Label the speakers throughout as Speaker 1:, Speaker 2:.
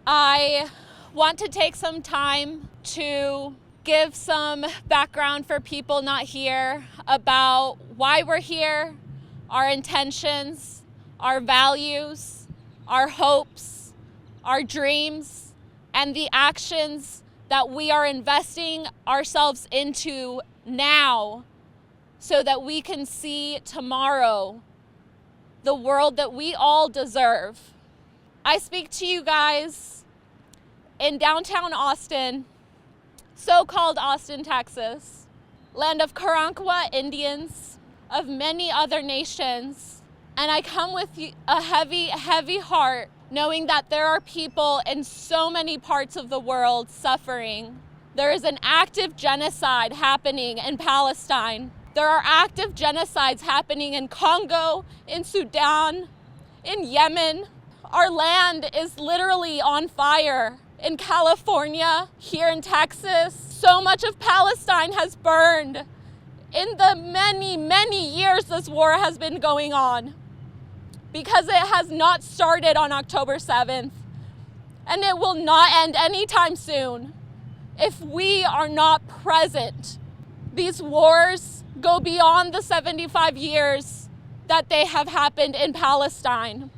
Speaker 1: I want to take some time to give some background for people not here about why we're here, our intentions, our values, our hopes, our dreams, and the actions that we are investing ourselves into now so that we can see tomorrow the world that we all deserve. I speak to you guys in downtown Austin, so-called Austin, Texas, land of Karankawa Indians, of many other nations, and I come with a heavy, heavy heart knowing that there are people in so many parts of the world suffering. There is an active genocide happening in Palestine. There are active genocides happening in Congo, in Sudan, in Yemen. Our land is literally on fire. In California, here in Texas, so much of Palestine has burned in the many, many years this war has been going on, because it has not started on October 7th, and it will not end anytime soon if we are not present. These wars go beyond the 75 years that they have happened in Palestine.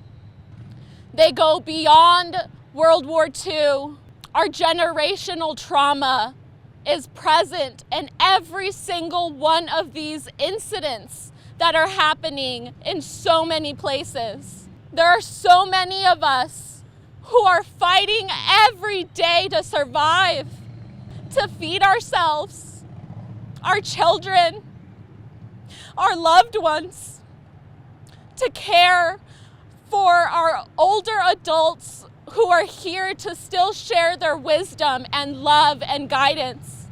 Speaker 1: They go beyond World War II. Our generational trauma is present in every single one of these incidents that are happening in so many places. There are so many of us who are fighting every day to survive, to feed ourselves, our children, our loved ones, to care for our older adults who are here to still share their wisdom and love and guidance.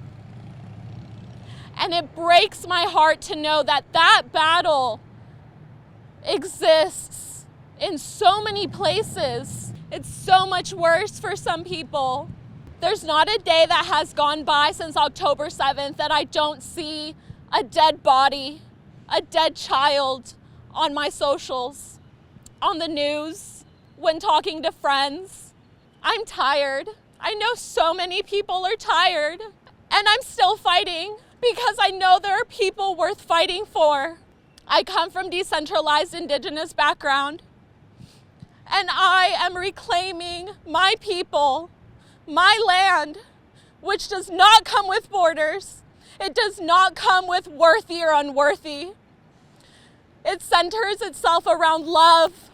Speaker 1: And it breaks my heart to know that that battle exists in so many places. It's so much worse for some people. There's not a day that has gone by since October 7th that I don't see a dead body, a dead child on my socials, on the news, when talking to friends. I'm tired. I know so many people are tired, and I'm still fighting because I know there are people worth fighting for. I come from decentralized indigenous background, and I am reclaiming my people, my land, which does not come with borders. It does not come with worthy or unworthy. It centers itself around love,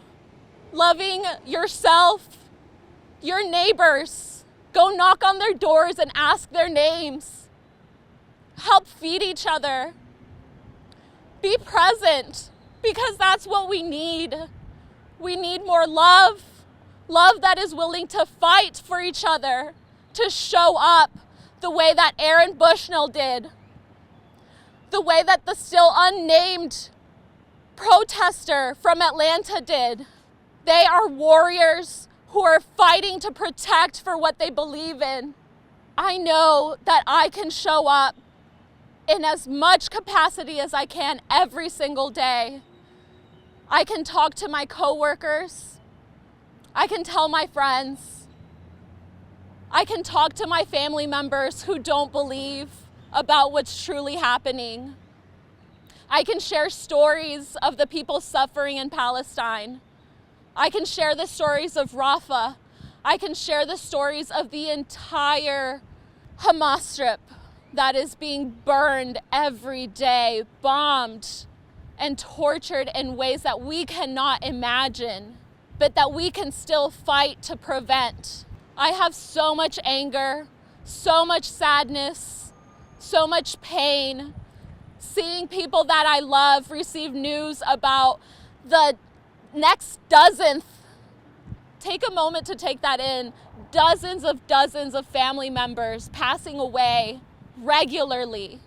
Speaker 1: loving yourself, your neighbors. Go knock on their doors and ask their names. Help feed each other. Be present, because that's what we need. We need more love, love that is willing to fight for each other, to show up the way that Aaron Bushnell did, the way that the still unnamed protester from Atlanta did. They are warriors who are fighting to protect for what they believe in. I know that I can show up in as much capacity as I can every single day. I can talk to my coworkers. I can tell my friends. I can talk to my family members who don't believe about what's truly happening. I can share stories of the people suffering in Palestine. I can share the stories of Rafah. I can share the stories of the entire Hamas Strip that is being burned every day, bombed and tortured in ways that we cannot imagine, but that we can still fight to prevent. I have so much anger, so much sadness, so much pain, seeing people that I love receive news about the next dozenth, take a moment to take that in, dozens of family members passing away regularly.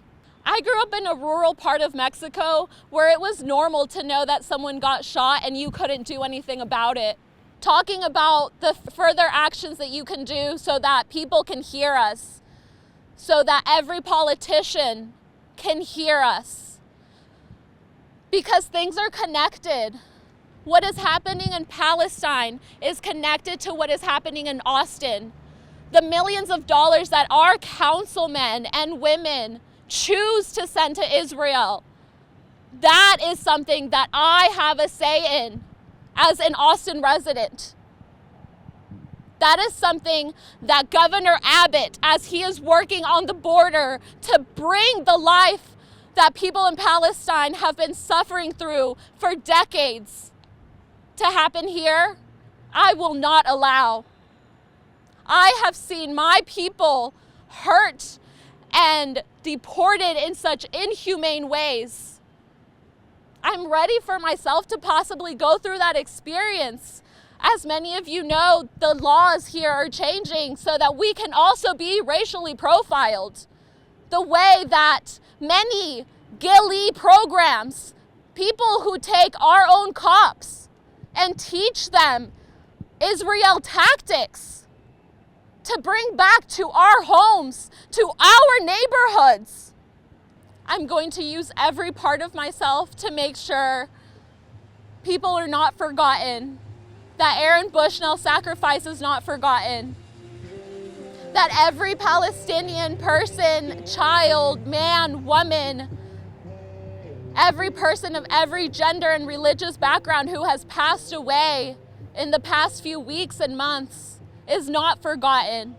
Speaker 1: I grew up in a rural part of Mexico where it was normal to know that someone got shot and you couldn't do anything about it. Talking about the further actions that you can do so that people can hear us, so that every politician can hear us. Because things are connected. What is happening in Palestine is connected to what is happening in Austin. The millions of dollars that our councilmen and women choose to send to Israel, that is something that I have a say in as an Austin resident. That is something that Governor Abbott, as he is working on the border to bring the life that people in Palestine have been suffering through for decades to happen here, I will not allow. I have seen my people hurt and deported in such inhumane ways. I'm ready for myself to possibly go through that experience. As many of you know, the laws here are changing so that we can also be racially profiled. The way that many ghillie programs, people who take our own cops and teach them Israel tactics to bring back to our homes, to our neighborhoods. I'm going to use every part of myself to make sure people are not forgotten, that Aaron Bushnell's sacrifice is not forgotten, that every Palestinian person, child, man, woman, every person of every gender and religious background who has passed away in the past few weeks and months is not forgotten.